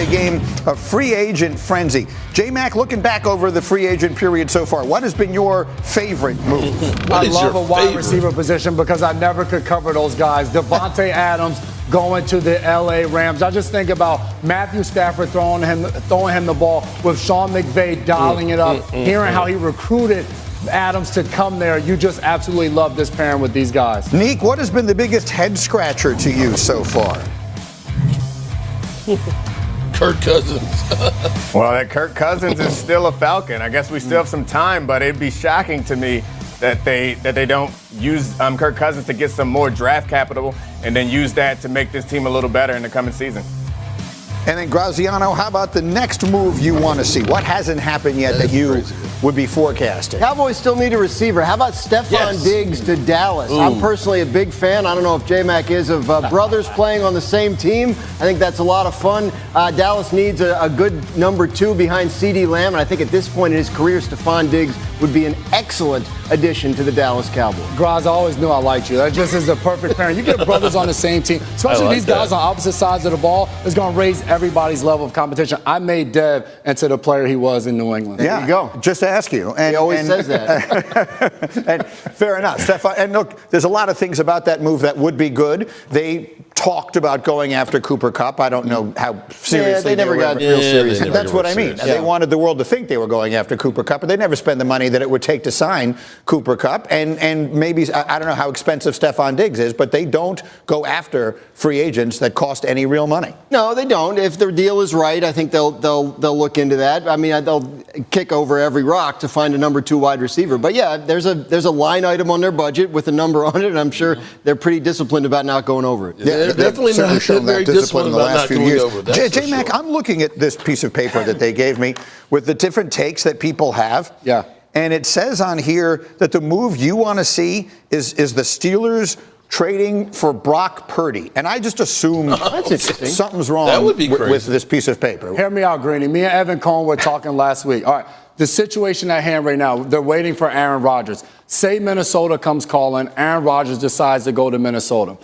a game of free agent frenzy. J-Mac, looking back over the free agent period so far, what has been your favorite move? I love a wide receiver position because I never could cover those guys. Devontae Adams going to the L.A. Rams. I just think about Matthew Stafford throwing him the ball with Sean McVay dialing it up, hearing how he recruited Adams to come there. You just absolutely love this pairing with these guys. Neek, what has been the biggest head scratcher to you so far? Kirk Cousins. Well, that Kirk Cousins is still a Falcon. I guess we still have some time, but it'd be shocking to me that they don't use Kirk Cousins to get some more draft capital and then use that to make this team a little better in the coming season. And then, Graziano, how about the next move you want to see? What hasn't happened yet that you would be forecasting? Cowboys still need a receiver. How about Stephon Diggs to Dallas? I'm personally a big fan. I don't know if J-Mac is of brothers playing on the same team. I think that's a lot of fun. Dallas needs a good number 2 behind CeeDee Lamb, and I think at this point in his career, Stephon Diggs would be an excellent addition to the Dallas Cowboys. Graz, I always knew I liked you. That just is the perfect pairing. You get brothers on the same team, especially these guys on opposite sides of the ball. It's going to raise everybody's level of competition. I made Dev into the player he was in New England. There you go. Just to ask you. And, he always says that. And fair enough. Stephon, and look, there's a lot of things about that move that would be good. They talked about going after Cooper Kupp. I don't know how seriously they never got real serious. That's what I mean. They wanted the world to think they were going after Cooper Kupp, but they never spend the money that it would take to sign Cooper Kupp. And maybe, I don't know how expensive Stephon Diggs is, but they don't go after free agents that cost any real money. No, they don't. If their deal is right, I think they'll look into that. I mean, they'll kick over every rock to find a number 2 wide receiver. But yeah, there's a line item on their budget with a number on it, and I'm sure they're pretty disciplined about not going over it. Yeah, they're definitely not shown that discipline in the last few years. J-Mac, sure. I'm looking at this piece of paper that they gave me with the different takes that people have. Yeah. And it says on here that the move you want to see is the Steelers trading for Brock Purdy. And I just assume something's wrong with this piece of paper. Hear me out, Greeny. Me and Evan Cohen were talking last week. All right, the situation at hand right now, they're waiting for Aaron Rodgers. Say Minnesota comes calling, Aaron Rodgers decides to go to Minnesota.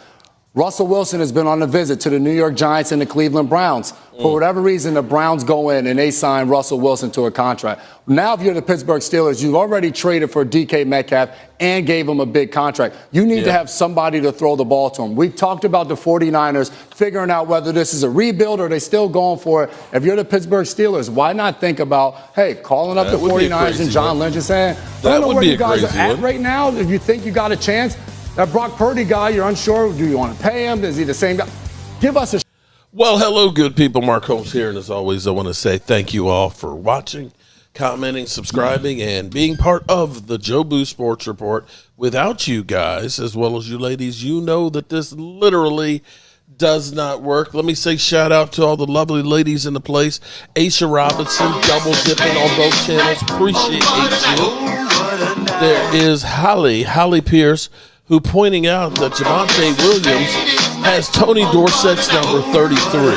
Russell Wilson has been on a visit to the New York Giants and the Cleveland Browns. For whatever reason, the Browns go in and they sign Russell Wilson to a contract. Now, if you're the Pittsburgh Steelers, you've already traded for DK Metcalf and gave him a big contract. You need to have somebody to throw the ball to him. We've talked about the 49ers figuring out whether this is a rebuild or they're still going for it. If you're the Pittsburgh Steelers, why not think about, hey, calling up the 49ers and John Lynch and saying, I don't know where you guys are at right now. If you think you got a chance, that Brock Purdy guy, you're unsure. Do you want to pay him? Is he the same guy? Give us a. Well, hello, good people. Mark Holmes here. And as always, I want to say thank you all for watching, commenting, subscribing, and being part of the Joe Boo Sports Report. Without you guys, as well as you ladies, you know that this literally does not work. Let me say shout out to all the lovely ladies in the place. Aisha Robinson, double dipping on both channels. Appreciate you. There is Holly Pierce, who pointing out that Javonte Williams has Tony Dorsett's number 33.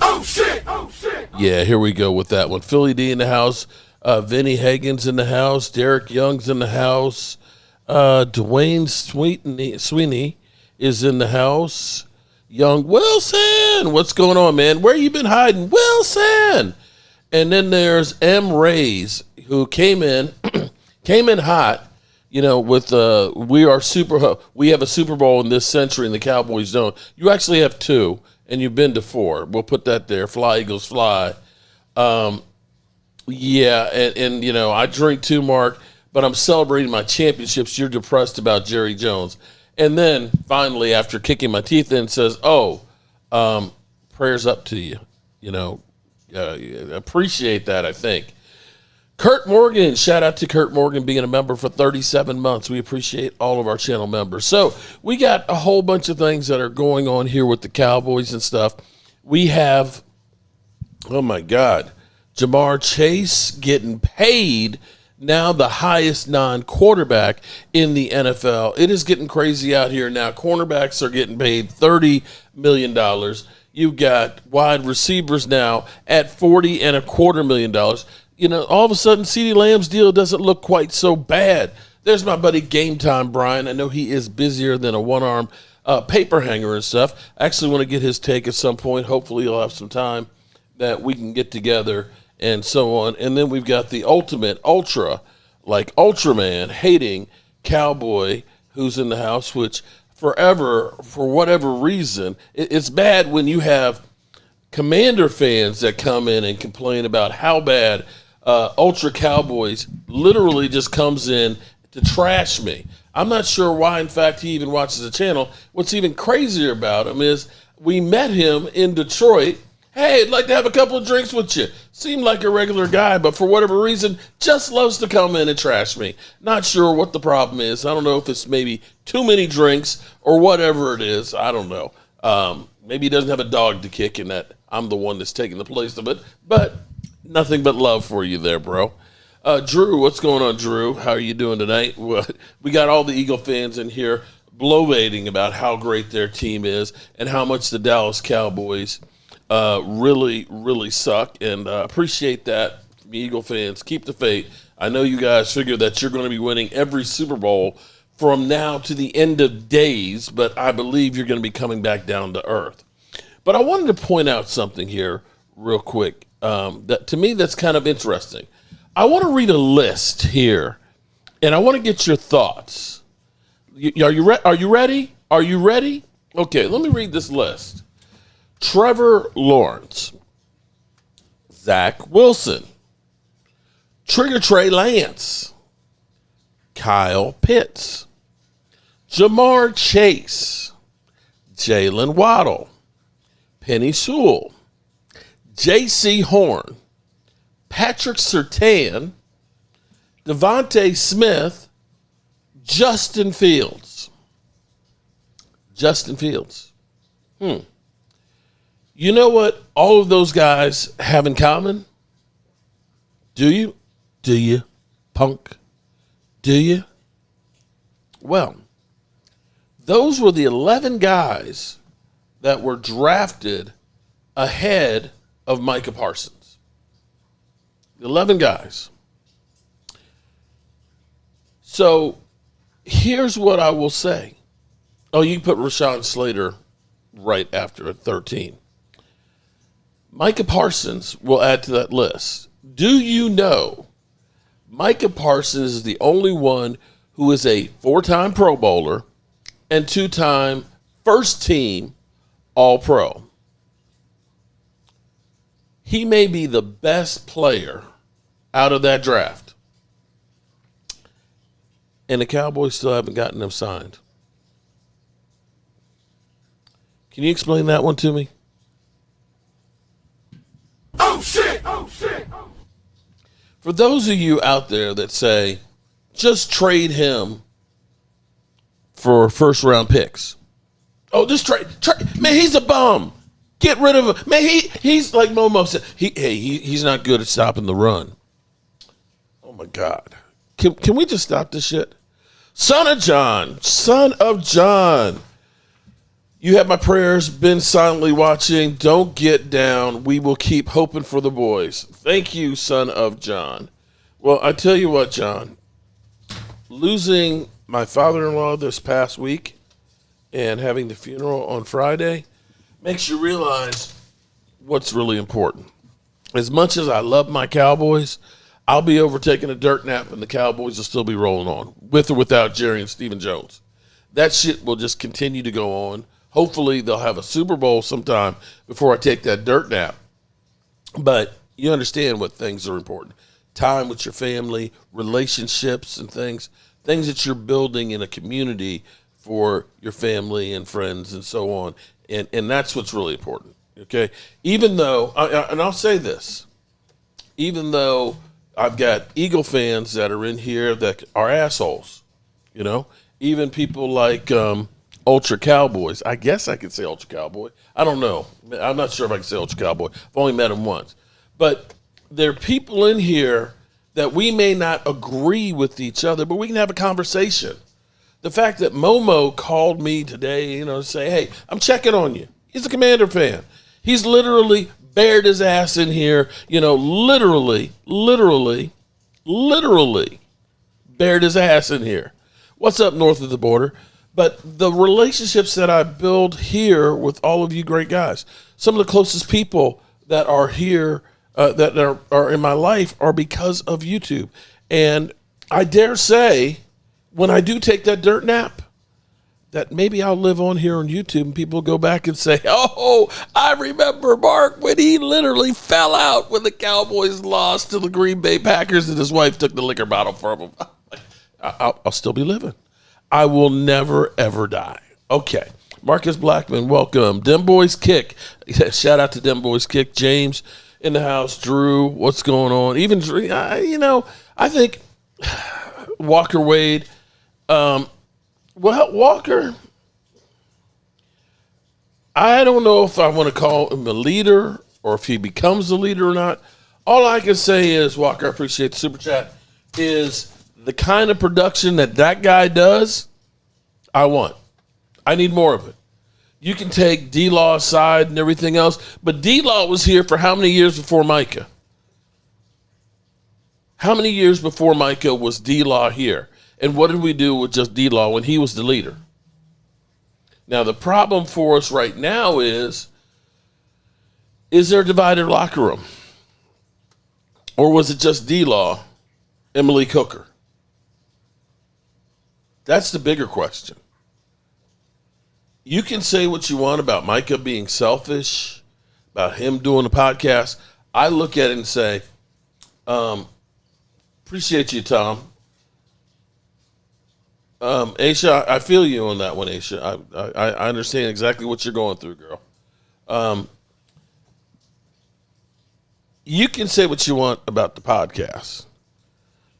Oh, shit. Yeah, here we go with that one. Philly D in the house. Vinny Hagen's in the house. Derek Young's in the house. Dwayne Sweeney is in the house. Young Wilson, what's going on, man? Where you been hiding? Wilson! And then there's M. Rays, who came in hot. You know, with we have a Super Bowl in this century, and the Cowboys don't. You actually have 2, and you've been to 4. We'll put that there. Fly, Eagles, fly. Yeah, and you know, I drink too, Mark, but I'm celebrating my championships. You're depressed about Jerry Jones. And then, finally, after kicking my teeth in, says, prayers up to you. You know, appreciate that, I think. Kurt Morgan, shout out to Kurt Morgan being a member for 37 months. We appreciate all of our channel members. So we got a whole bunch of things that are going on here with the Cowboys and stuff. We have, oh my God, Jamar Chase getting paid, now the highest non-quarterback in the NFL. It is getting crazy out here now. Cornerbacks are getting paid $30 million. You've got wide receivers now at $40.25 million. You know, all of a sudden, CeeDee Lamb's deal doesn't look quite so bad. There's my buddy Game Time Brian. I know he is busier than a one-armed paper hanger and stuff. I actually want to get his take at some point. Hopefully he'll have some time that we can get together and so on. And then we've got the ultimate Ultraman hating cowboy who's in the house, which forever, for whatever reason, it's bad when you have Commander fans that come in and complain about how bad Ultra Cowboys literally just comes in to trash me. I'm not sure why, in fact, he even watches the channel. What's even crazier about him is we met him in Detroit. Hey, I'd like to have a couple of drinks with you. Seemed like a regular guy, but for whatever reason, just loves to come in and trash me. Not sure what the problem is. I don't know if it's maybe too many drinks or whatever it is. I don't know. Maybe he doesn't have a dog to kick and that I'm the one that's taking the place of it. But nothing but love for you there, bro. Drew, what's going on, Drew? How are you doing tonight? We got all the Eagle fans in here bloviating about how great their team is and how much the Dallas Cowboys really, really suck. And appreciate that from Eagle fans. Keep the faith. I know you guys figure that you're going to be winning every Super Bowl from now to the end of days, but I believe you're going to be coming back down to earth. But I wanted to point out something here real quick that to me that's kind of interesting. I want to read a list here, and I want to get your thoughts. Are you ready? Are you ready? Okay, let me read this list. Trevor Lawrence, Zach Wilson, Trigger Trey Lance, Kyle Pitts, Jamar Chase, Jalen Waddle, Penny Sewell, J.C. Horn, Patrick Surtain, Devontae Smith, Justin Fields. Justin Fields. You know what all of those guys have in common? Do you? Do you, punk? Do you? Well, those were the 11 guys that were drafted ahead of Micah Parsons. 11 guys. So here's what I will say. Oh, you can put Rashawn Slater right after at 13. Micah Parsons will add to that list. Do you know Micah Parsons is the only one who is a 4-time Pro Bowler and 2-time first-team All-Pro? He may be the best player out of that draft. And the Cowboys still haven't gotten him signed. Can you explain that one to me? Oh, shit! Oh, shit! For those of you out there that say, just trade him for first-round picks. Oh, just trade. Man, he's a bum. Get rid of him. Man, he's like Momo said. He's not good at stopping the run. Oh, my God. Can we just stop this shit? Son of John. You have my prayers, been silently watching. Don't get down. We will keep hoping for the boys. Thank you, son of John. Well, I tell you what, John. Losing my father-in-law this past week and having the funeral on Friday makes you realize what's really important. As much as I love my Cowboys, I'll be over taking a dirt nap and the Cowboys will still be rolling on, with or without Jerry and Stephen Jones. That shit will just continue to go on. Hopefully they'll have a Super Bowl sometime before I take that dirt nap. But you understand what things are important. Time with your family, relationships and things that you're building in a community for your family and friends and so on. And that's what's really important, okay? Even though, and I'll say this, even though I've got Eagle fans that are in here that are assholes, you know? Even people like Ultra Cowboys. I guess I could say Ultra Cowboy. I don't know. I'm not sure if I can say Ultra Cowboy. I've only met him once. But there are people in here that we may not agree with each other, but we can have a conversation. The fact that Momo called me today, to say, hey, I'm checking on you. He's a Commander fan. He's literally bared his ass in here, literally bared his ass in here. What's up north of the border? But the relationships that I build here with all of you great guys, some of the closest people that are here, that are in my life, are because of YouTube. And I dare say, when I do take that dirt nap, that maybe I'll live on here on YouTube and people go back and say, oh, I remember Mark when he literally fell out when the Cowboys lost to the Green Bay Packers and his wife took the liquor bottle from him. I'll still be living. I will never, ever die. Okay. Marcus Blackman, welcome. Dem Boys Kick. Shout out to Dem Boys Kick. James in the house. Drew, what's going on? Even, I think Walker Wade, Walker, I don't know if I want to call him a leader or if he becomes a leader or not. All I can say is, Walker, I appreciate the super chat, is the kind of production that guy does, I want. I need more of it. You can take D-Law aside and everything else, but D-Law was here for how many years before Micah? How many years before Micah was D-Law here? And what did we do with just D-Law when he was the leader? Now, the problem for us right now is there a divided locker room? Or was it just D-Law and Malik Hooker? That's the bigger question. You can say what you want about Micah being selfish, about him doing the podcast. I look at it and say, appreciate you, Tom. Aisha, I feel you on that one, Aisha. I understand exactly what you're going through, girl. You can say what you want about the podcast,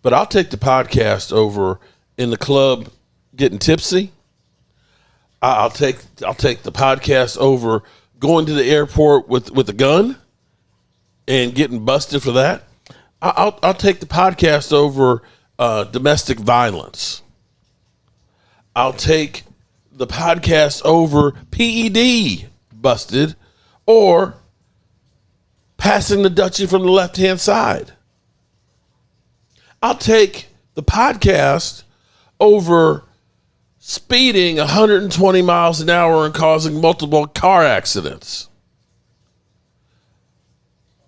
but I'll take the podcast over in the club getting tipsy. I'll take the podcast over going to the airport with a gun and getting busted for that. I'll take the podcast over domestic violence. I'll take the podcast over PED busted or passing the Dutchie from the left-hand side. I'll take the podcast over speeding 120 miles an hour and causing multiple car accidents.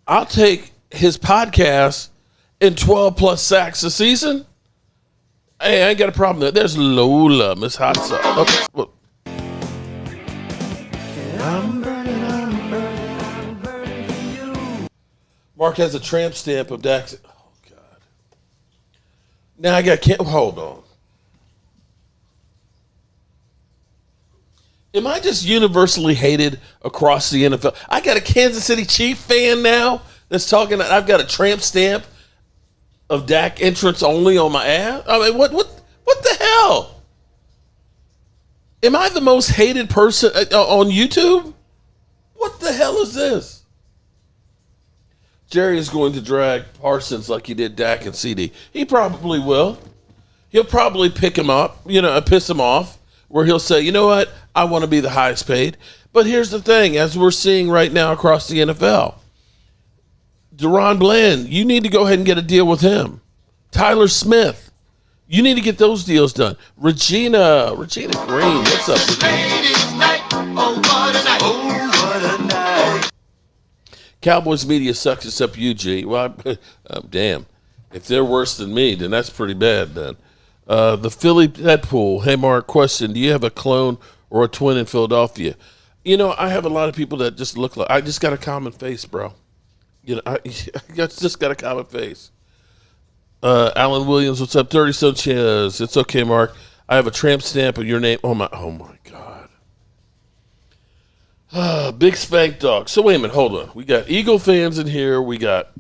I'll take his podcast and 12-plus sacks a season. Hey, I ain't got a problem there. There's Lola, Miss Hot Sauce. Okay. Well. I'm burning for you. Mark has a tramp stamp of Dax. Oh, God. Now I can't hold on. Am I just universally hated across the NFL? I got a Kansas City Chief fan now that's talking. I've got a tramp stamp of Dak entrance only on my ass. I mean, what the hell? Am I the most hated person on YouTube? What the hell is this? Jerry is going to drag Parsons like he did Dak and CD. He probably will. He'll probably pick him up, piss him off, where he'll say, you know what? I want to be the highest paid. But here's the thing, as we're seeing right now across the NFL, Deron Bland, you need to go ahead and get a deal with him. Tyler Smith, you need to get those deals done. Regina Green, what's up, Regina? Cowboys media sucks except you, G. Well, damn. If they're worse than me, then that's pretty bad, then. The Philly Deadpool. Hey, Mark, question. Do you have a clone or a twin in Philadelphia? I have a lot of people that just look like, I just got a common face, bro. I just got a common face. Alan Williams, what's up? 30 Sanchez. It's okay, Mark. I have a tramp stamp of your name. Oh my God. Big Spank Dog. So wait a minute, hold on. We got Eagle fans in here. We got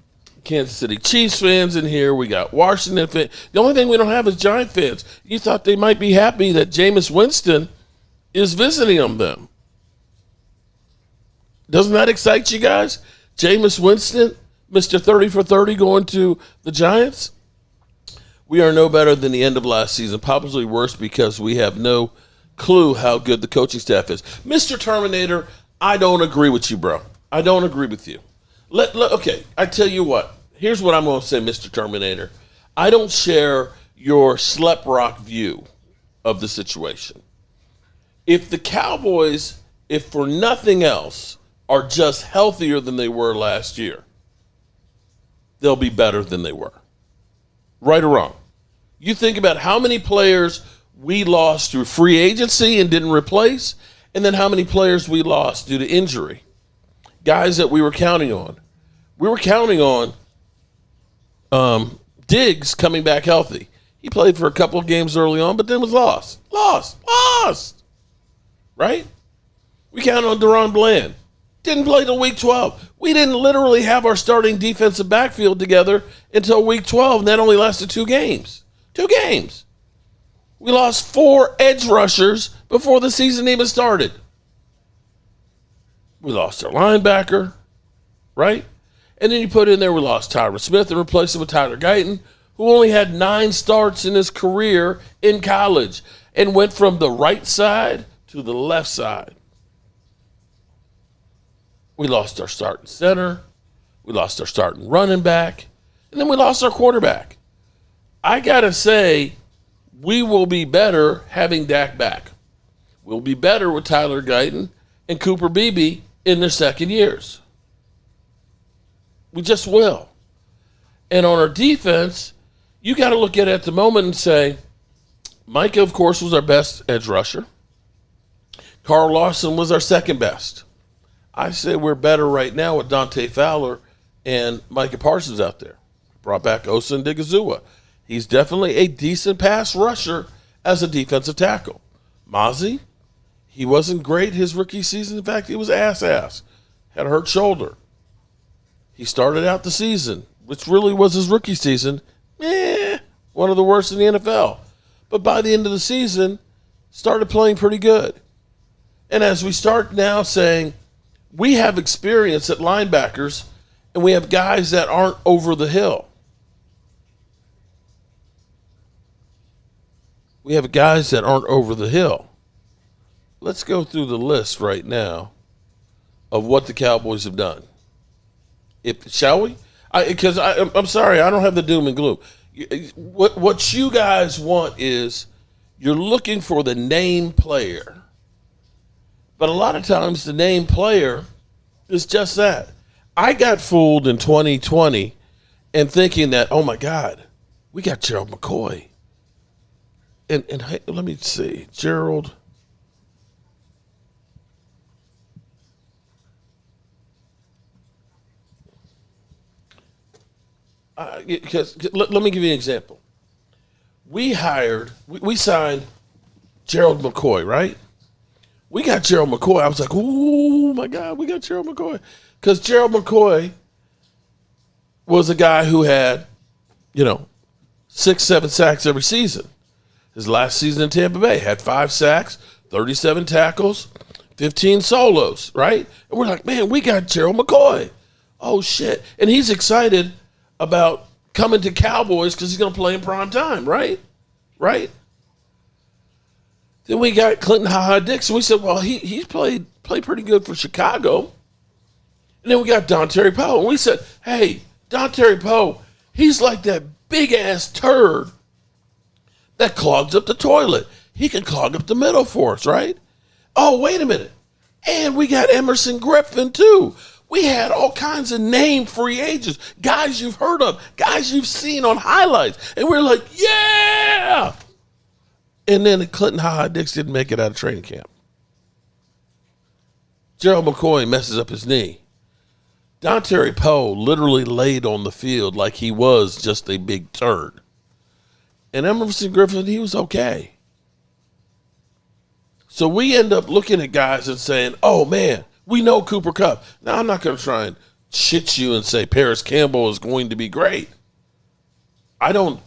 Kansas City Chiefs fans in here. We got Washington fans. The only thing we don't have is Giant fans. You thought they might be happy that Jameis Winston is visiting them. Doesn't that excite you guys? Jameis Winston, Mr. 30 for 30 going to the Giants? We are no better than the end of last season, probably worse because we have no clue how good the coaching staff is. Mr. Terminator, I don't agree with you, bro. I don't agree with you. Okay, I tell you what. Here's what I'm going to say, Mr. Terminator. I don't share your slep rock view of the situation. If the Cowboys, if for nothing else, are just healthier than they were last year, they'll be better than they were. Right or wrong? You think about how many players we lost through free agency and didn't replace, and then how many players we lost due to injury. Guys that we were counting on. We were counting on Diggs coming back healthy. He played for a couple of games early on, but then was lost. Right? We counted on Deron Bland. Didn't play till week 12. We didn't literally have our starting defensive backfield together until week 12, and that only lasted 2 games. 2 games. We lost 4 edge rushers before the season even started. We lost our linebacker, right? And then you put in there, we lost Tyron Smith and replaced him with Tyler Guyton, who only had 9 starts in his career in college and went from the right side to the left side. We lost our starting center. We lost our starting running back. And then we lost our quarterback. I got to say, we will be better having Dak back. We'll be better with Tyler Guyton and Cooper Beebe in their second years. We just will. And on our defense, you got to look at the moment and say, Micah, of course, was our best edge rusher. Carl Lawson was our second best. I say we're better right now with Dante Fowler and Micah Parsons out there. Brought back Osa Odighizuwa. He's definitely a decent pass rusher as a defensive tackle. Mozzie, he wasn't great his rookie season. In fact, he was ass. Had a hurt shoulder. He started out the season, which really was his rookie season, one of the worst in the NFL. But by the end of the season, started playing pretty good. And as we start now saying, we have experience at linebackers, and we have guys that aren't over the hill. We have guys that aren't over the hill. Let's go through the list right now of what the Cowboys have done. Shall we? Because I'm sorry, I don't have the doom and gloom. What you guys want is you're looking for the name player. But a lot of times the name player is just that. I got fooled in 2020 and thinking that, oh my God, we got Gerald McCoy. And hey, let me see, Gerald. Because let me give you an example. We signed Gerald McCoy, right? We got Gerald McCoy. I was like, oh my God, we got Gerald McCoy. Because Gerald McCoy was a guy who had, 6-7 sacks every season. His last season in Tampa Bay had 5 sacks, 37 tackles, 15 solos, right? And we're like, man, we got Gerald McCoy. Oh, shit. And he's excited about coming to Cowboys because he's going to play in prime time, right? Right? Then we got Clinton Ha-Ha-Dixon. We said, well, he's played pretty good for Chicago. And then we got Dontari Poe. And we said, hey, Dontari Poe, he's like that big-ass turd that clogs up the toilet. He can clog up the middle for us, right? Oh, wait a minute. And we got Emerson Griffin, too. We had all kinds of named free agents, guys you've heard of, guys you've seen on highlights. And we're like, yeah! And then Clinton Ha-Ha-Dixon didn't make it out of training camp. Gerald McCoy messes up his knee. Dontari Poe literally laid on the field like he was just a big turd. And Emerson Griffin, he was okay. So we end up looking at guys and saying, oh, man, we know Cooper Kupp. Now, I'm not going to try and shit you and say Paris Campbell is going to be great. I don't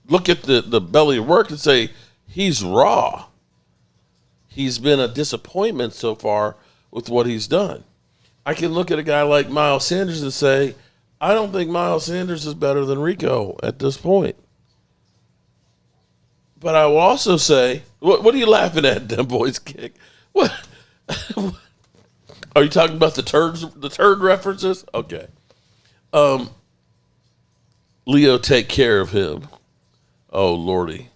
look at the belly of work and say he's raw. He's been a disappointment so far with what he's done. I can look at a guy like Miles Sanders and say, I don't think Miles Sanders is better than Rico at this point. But I will also say, what are you laughing at, them boys kick? What? Are you talking about the turd references? Okay. Leo, take care of him. Oh, Lordy.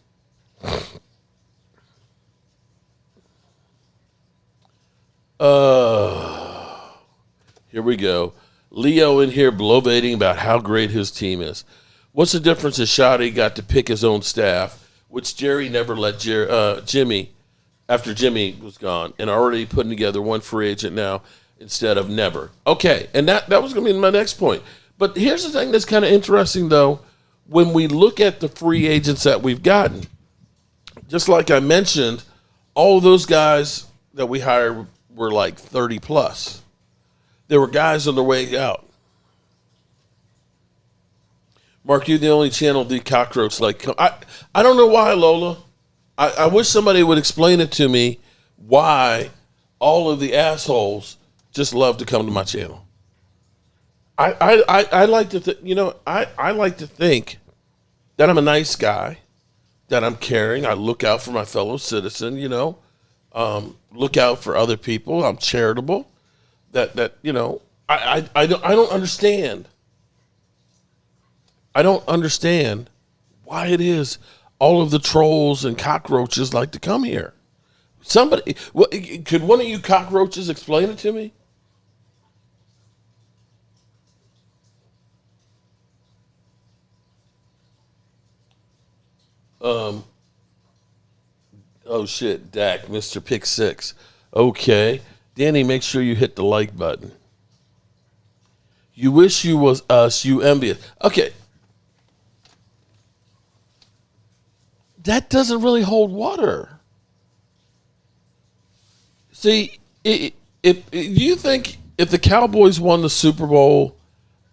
Here we go. Leo in here bloviating about how great his team is. What's the difference if Shotty got to pick his own staff, which Jerry never let Jimmy, after Jimmy was gone, and already putting together one free agent now instead of never. Okay, and that was going to be my next point. But here's the thing that's kind of interesting, though. When we look at the free agents that we've gotten, just like I mentioned, all of those guys that we hired were like 30 plus. There were guys on their way out. Mark, you're the only channel the cockroach like. I don't know why, Lola. I wish somebody would explain it to me why all of the assholes just love to come to my channel. I like to I like to think that I'm a nice guy, that I'm caring. I look out for my fellow citizen. Look out for other people. I'm charitable. I don't understand. I don't understand why it is all of the trolls and cockroaches like to come here. Somebody, could one of you cockroaches explain it to me? Oh shit, Dak, Mr. Pick 6. Okay. Danny, make sure you hit the like button. You wish you was us, you envious. Okay. That doesn't really hold water. See, if you think if the Cowboys won the Super Bowl,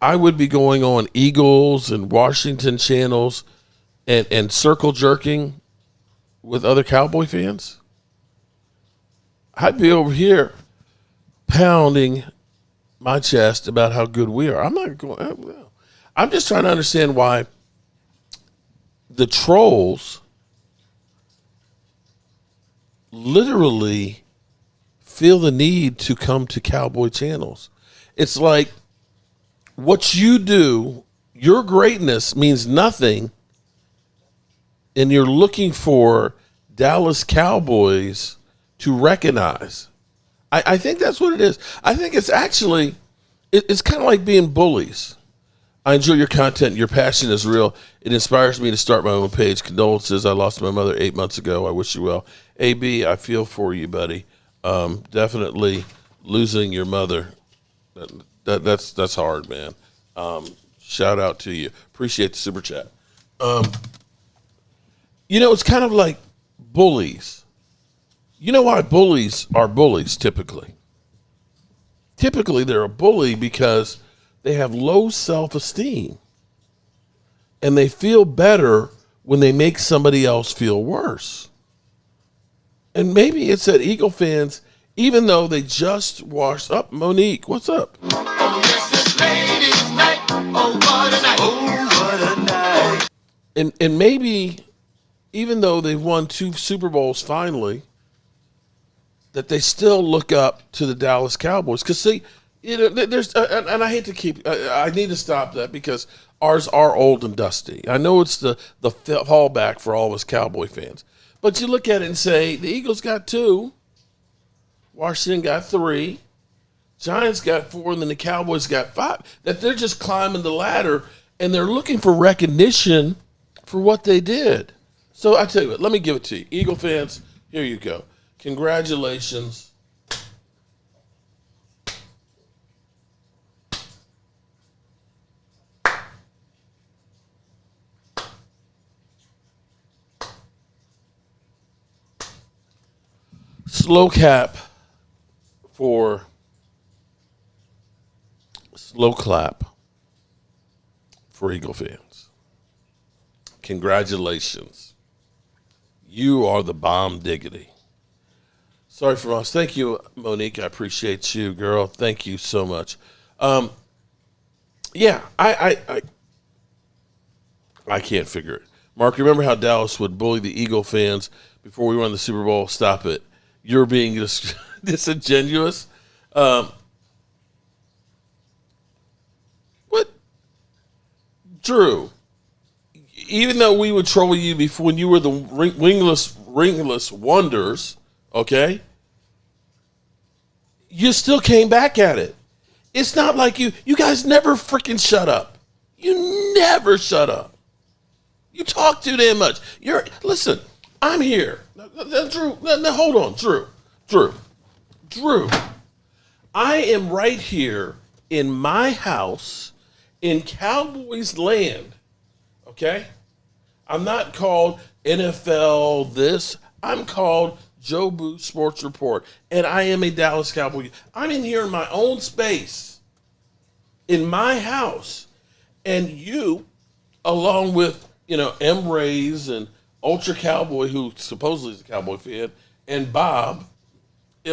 I would be going on Eagles and Washington channels and circle jerking with other Cowboy fans? I'd be over here pounding my chest about how good we are. I'm not going. I'm just trying to understand why the trolls literally feel the need to come to Cowboy channels. It's like what you do, your greatness means nothing, and you're looking for Dallas Cowboys to recognize. I think that's what it is. I think it's actually, it's kind of like being bullies. I enjoy your content. Your passion is real. It inspires me to start my own page. Condolences. I lost my mother 8 months ago. I wish you well. AB, I feel for you, buddy. Definitely losing your mother. That's hard, man. Shout out to you. Appreciate the super chat. It's kind of like bullies. You know why bullies are bullies typically? Typically, they're a bully because they have low self-esteem. And they feel better when they make somebody else feel worse. And maybe it's that Eagle fans, even though they just washed up. Monique, what's up? Oh, yes, it's ladies' night. Oh, what a night. Oh, what a night. And maybe, even though they've won 2 Super Bowls finally, that they still look up to the Dallas Cowboys. Because, see, there's, and I hate to keep, I need to stop that because ours are old and dusty. I know it's the fallback for all of us Cowboy fans. But you look at it and say, the Eagles got 2, Washington got 3, Giants got 4, and then the Cowboys got 5. That they're just climbing the ladder, and they're looking for recognition for what they did. So I tell you what, let me give it to you. Eagle fans, here you go. Congratulations. Slow clap for Eagle fans. Congratulations. You are the bomb diggity. Sorry for us. Thank you, Monique. I appreciate you, girl. Thank you so much. Yeah, I can't figure it. Mark, remember how Dallas would bully the Eagle fans before we won the Super Bowl? Stop it. You're being disingenuous. What? Drew, even though we would troll you before when you were the ringless wonders, okay? you still came back at it. It's not like you guys never freaking shut up. You never shut up. You talk too damn much. Listen, I'm here. Drew, hold on, Drew. I am right here in my house in Cowboys land, okay? I'm not called NFL this. I'm called Joe Booth Sports Report, and I am a Dallas Cowboy. I'm in here in my own space, in my house, and you, along with, M. Rays and Ultra Cowboy, who supposedly is a Cowboy fan, and Bob,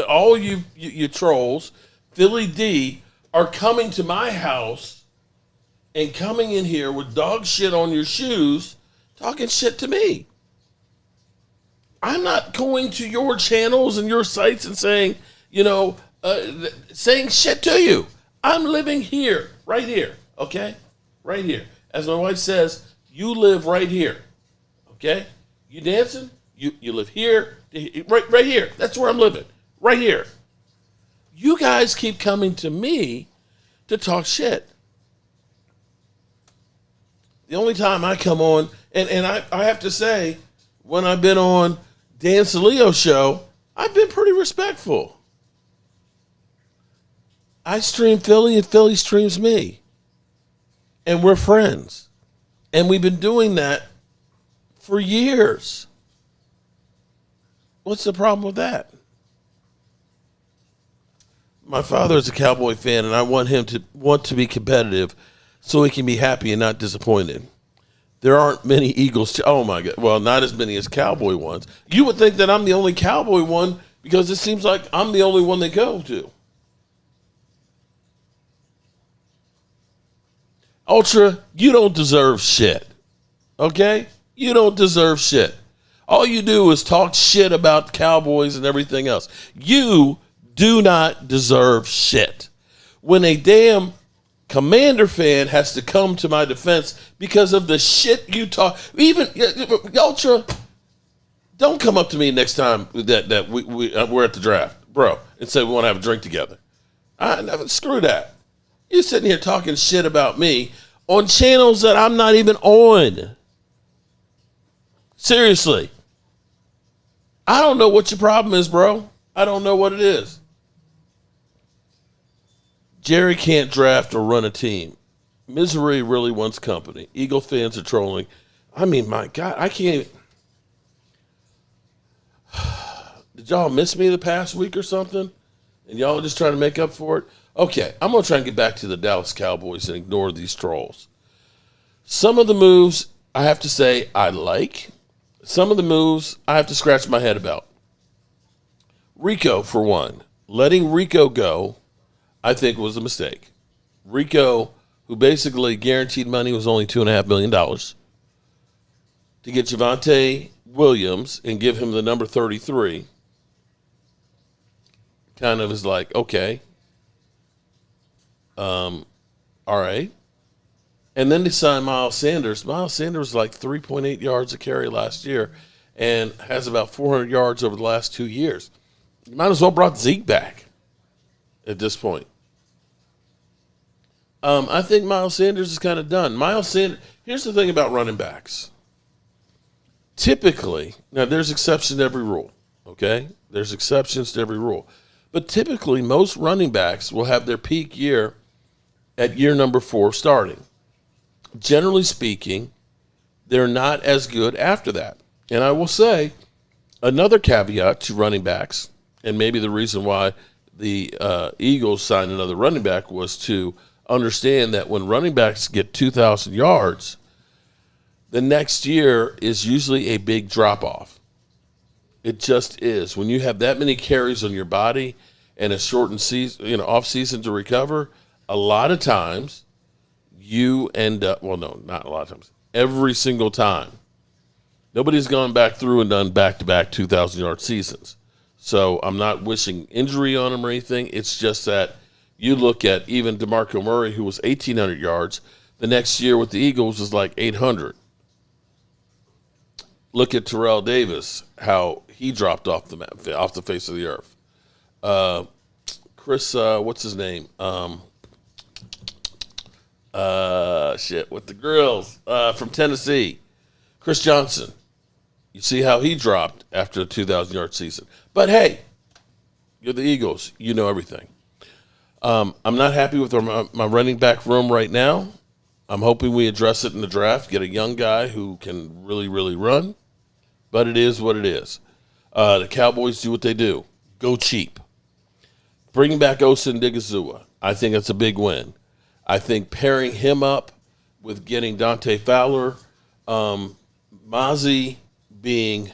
all you trolls, Philly D, are coming to my house and coming in here with dog shit on your shoes, talking shit to me. I'm not going to your channels and your sites and saying, saying shit to you. I'm living here, right here, okay? Right here. As my wife says, you live right here, okay? You dancing? You live here, right here. That's where I'm living, right here. You guys keep coming to me to talk shit. The only time I come on, and I have to say, when I've been on Dan Salio's show, I've been pretty respectful. I stream Philly and Philly streams me. And we're friends. And we've been doing that for years. What's the problem with that? My father is a Cowboy fan, and I want him to want to be competitive so he can be happy and not disappointed. There aren't many Eagles. Oh, my God. Well, not as many as Cowboy ones. You would think that I'm the only Cowboy one because it seems like I'm the only one they go to. Ultra, you don't deserve shit. Okay? You don't deserve shit. All you do is talk shit about Cowboys and everything else. You do not deserve shit. When a damn Commander fan has to come to my defense because of the shit you talk. Even Ultra, don't come up to me next time that we're at the draft, bro, and say we want to have a drink together. Screw that. You're sitting here talking shit about me on channels that I'm not even on. Seriously. I don't know what your problem is, bro. I don't know what it is. Jerry can't draft or run a team. Misery really wants company. Eagle fans are trolling. I mean, my God, I can't. Did y'all miss me the past week or something? And y'all are just trying to make up for it? Okay, I'm going to try and get back to the Dallas Cowboys and ignore these trolls. Some of the moves, I have to say, I like. Some of the moves, I have to scratch my head about. Rico, for one. Letting Rico go, I think, was a mistake. Rico, who basically guaranteed money, was only $2.5 million. To get Javonte Williams and give him the number 33 kind of is like, okay. All right. And then they signed Miles Sanders. Miles Sanders was like 3.8 yards a carry last year and has about 400 yards over the last 2 years. You might as well brought Zeke back at this point. I think Miles Sanders is kind of done. Miles Sanders, here's the thing about running backs. Typically, now there's exceptions to every rule, okay? There's exceptions to every rule. But typically, most running backs will have their peak year at year number 4 starting. Generally speaking, they're not as good after that. And I will say, another caveat to running backs, and maybe the reason why the Eagles signed another running back was to understand that when running backs get 2,000 yards, the next year is usually a big drop-off. It just is. When you have that many carries on your body and a shortened season, off season to recover, a lot of times you end up, well, no, not a lot of times, every single time. Nobody's gone back through and done back-to-back 2,000-yard seasons. So I'm not wishing injury on them or anything. It's just that you look at even DeMarco Murray, who was 1,800 yards, the next year with the Eagles was like 800. Look at Terrell Davis, how he dropped off the face of the earth. Chris, what's his name? With the grills from Tennessee, Chris Johnson. You see how he dropped after a 2,000-yard season. But hey, you're the Eagles. You know everything. I'm not happy with my running back room right now. I'm hoping we address it in the draft, get a young guy who can really, really run. But it is what it is. The Cowboys do what they do. Go cheap. Bringing back Osa and Digazua, I think that's a big win. I think pairing him up with getting Dante Fowler, Mozzie being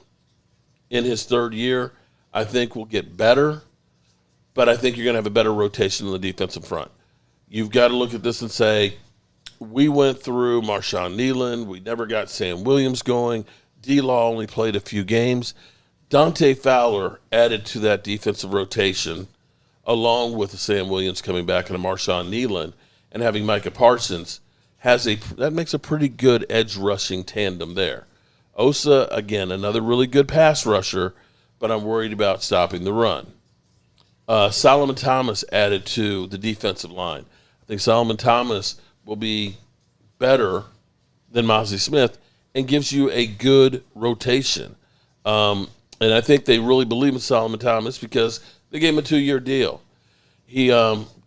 in his third year, I think will get better. But I think you're going to have a better rotation on the defensive front. You've got to look at this and say, we went through Marshawn Nealon. We never got Sam Williams going. D-Law only played a few games. Dante Fowler added to that defensive rotation, along with Sam Williams coming back and a Marshawn Nealon, and having Micah Parsons, that makes a pretty good edge rushing tandem there. Osa, again, another really good pass rusher, but I'm worried about stopping the run. Solomon Thomas added to the defensive line. I think Solomon Thomas will be better than Mozzie Smith and gives you a good rotation. And I think they really believe in Solomon Thomas because they gave him a 2-year deal. He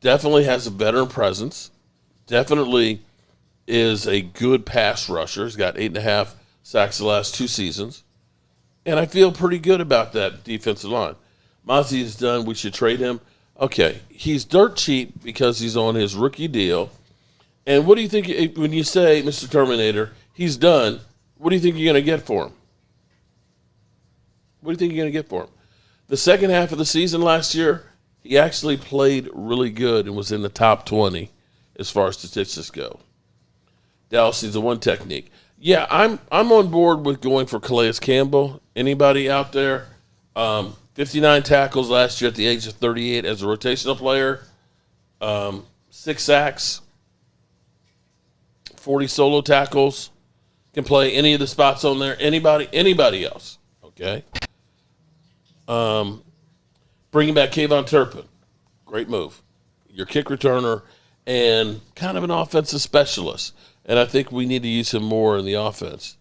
definitely has a veteran presence, definitely is a good pass rusher. He's got 8.5 sacks the last 2 seasons. And I feel pretty good about that defensive line. Mozzie is done. We should trade him. Okay, he's dirt cheap because he's on his rookie deal. And what do you think when you say, Mr. Terminator, he's done, what do you think you're going to get for him? What do you think you're going to get for him? The second half of the season last year, he actually played really good and was in the top 20 as far as statistics go. Dallas needs a one technique. Yeah, I'm on board with going for Calais Campbell. Anybody out there? 59 tackles last year at the age of 38 as a rotational player. 6 sacks. 40 solo tackles. Can play any of the spots on there. Anybody else. Okay. Bringing back Kayvon Turpin. Great move. Your kick returner and kind of an offensive specialist. And I think we need to use him more in the offense.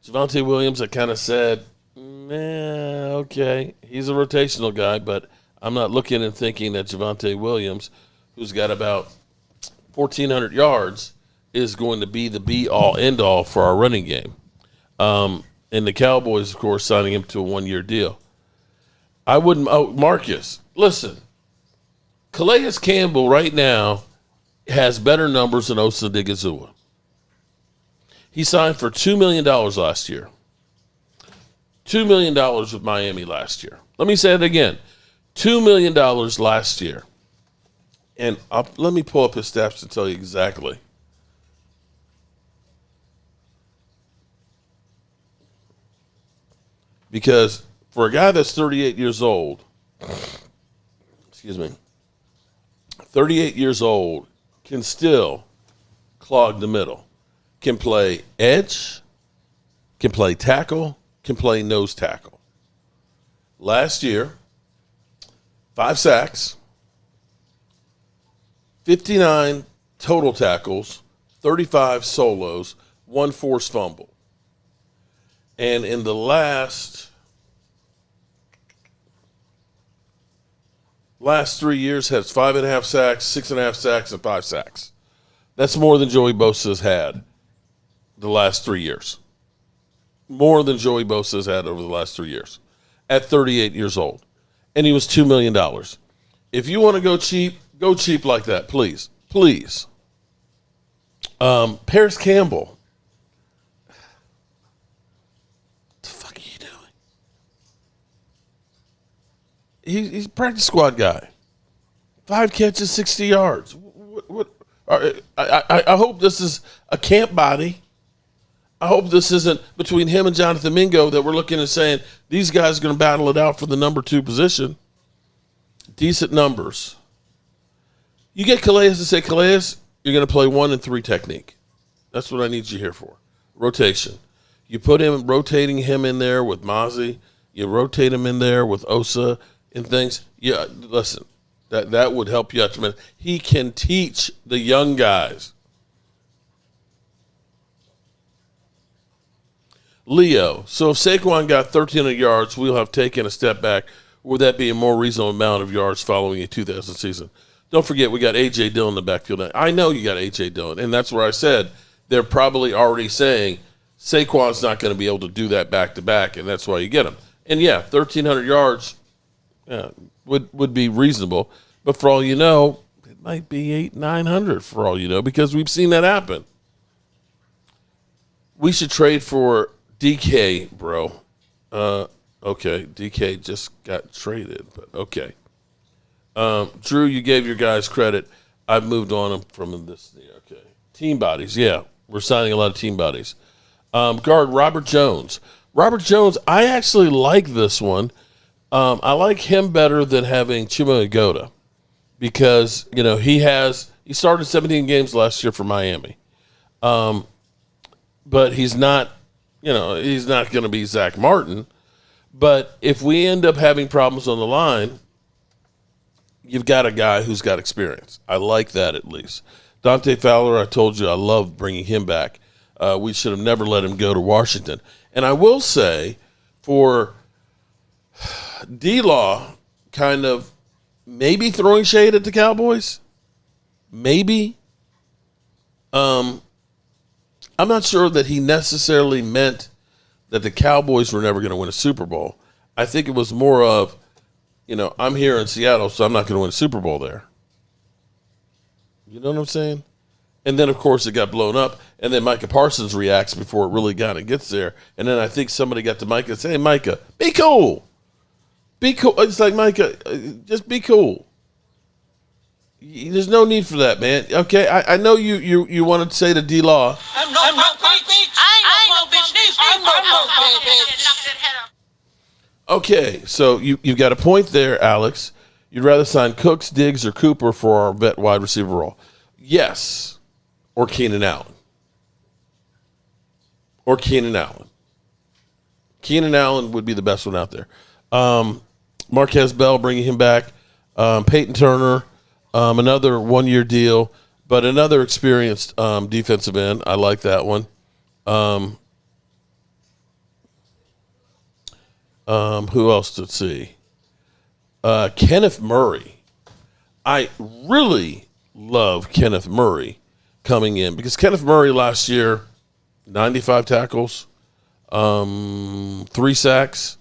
Javonte Williams, I kind of said, okay, he's a rotational guy, but I'm not looking and thinking that Javonte Williams, who's got about 1,400 yards, is going to be the be-all, end-all for our running game. And the Cowboys, of course, signing him to a 1-year deal. I wouldn't – Marcus, listen, Calais Campbell right now has better numbers than Osa Digazua. He signed for $2 million last year. $2 million with Miami last year. Let me say it again. $2 million last year. And let me pull up his stats to tell you exactly. Because for a guy that's 38 years old, 38 years old, can still clog the middle. Can play edge, can play tackle, can play nose tackle. Last year, 5 sacks, 59 total tackles, 35 solos, 1 forced fumble. And in the last 3 years has 5.5 sacks, 6.5 sacks, and 5 sacks. That's more than Joey Bosa's had the last 3 years. More than Joey Bosa's had over the last 3 years at 38 years old. And he was $2 million. If you want to go cheap like that, please. Please. Paris Campbell. What the fuck are you doing? He's a practice squad guy. 5 catches, 60 yards. I hope this is a camp body. I hope this isn't between him and Jonathan Mingo that we're looking and saying these guys are going to battle it out for the number 2 position. Decent numbers. You get Calais to say, Calais, you're going to play 1 and 3 technique. That's what I need you here for. Rotation. You put him, rotating him in there with Mozzie. You rotate him in there with Osa and things. Yeah, listen, That would help you out tremendously. He can teach the young guys. Leo, so if Saquon got 1,300 yards, we'll have taken a step back. Would that be a more reasonable amount of yards following a 2,000 season? Don't forget, we got A.J. Dillon in the backfield. I know you got A.J. Dillon, and that's where I said they're probably already saying Saquon's not going to be able to do that back-to-back, and that's why you get him. And, yeah, 1,300 yards would be reasonable. But for all you know, it might be 800-900 for all you know, because we've seen that happen. We should trade for DK, bro. Okay, DK just got traded, but okay. Drew, you gave your guys credit. I've moved on from this. Okay, team bodies. Yeah, we're signing a lot of team bodies. Guard Robert Jones. Robert Jones, I actually like this one. I like him better than having Chuma Agoda because he started 17 games last year for Miami, but he's not going to be Zach Martin. But if we end up having problems on the line, you've got a guy who's got experience. I like that at least. Dante Fowler, I told you I love bringing him back. We should have never let him go to Washington. And I will say for D-Law kind of maybe throwing shade at the Cowboys, maybe. I'm not sure that he necessarily meant that the Cowboys were never going to win a Super Bowl. I think it was more of, I'm here in Seattle, so I'm not going to win a Super Bowl there. You know what I'm saying? And then, of course, it got blown up, and then Micah Parsons reacts before it really kind of gets there. And then I think somebody got to Micah and said, hey, Micah, be cool. Be cool. It's like, Micah, just be cool. There's no need for that, man. Okay, I know you wanted to say to D-Law. I'm no bitch. I ain't no bitch. I'm no bitch. Okay, so you've got a point there, Alex. You'd rather sign Cooks, Diggs, or Cooper for our vet wide receiver role. Yes, or Keenan Allen. Keenan Allen would be the best one out there. Marquez Bell, bringing him back. Peyton Turner, another one-year deal, but another experienced defensive end. I like that one. Who else to see? Kenneth Murray. I really love Kenneth Murray coming in because Kenneth Murray last year, 95 tackles, 3 sacks.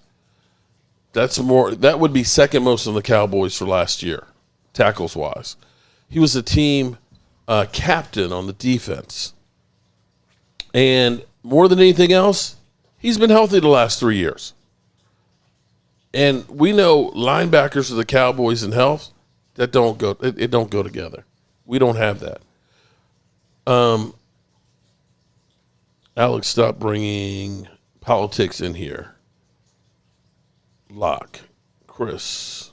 That would be second most on the Cowboys for last year, tackles wise. He was a team captain on the defense. And more than anything else, he's been healthy the last 3 years. And we know linebackers of the Cowboys in health, that don't go together. We don't have that. Alex, stop bringing politics in here. Locke, Chris.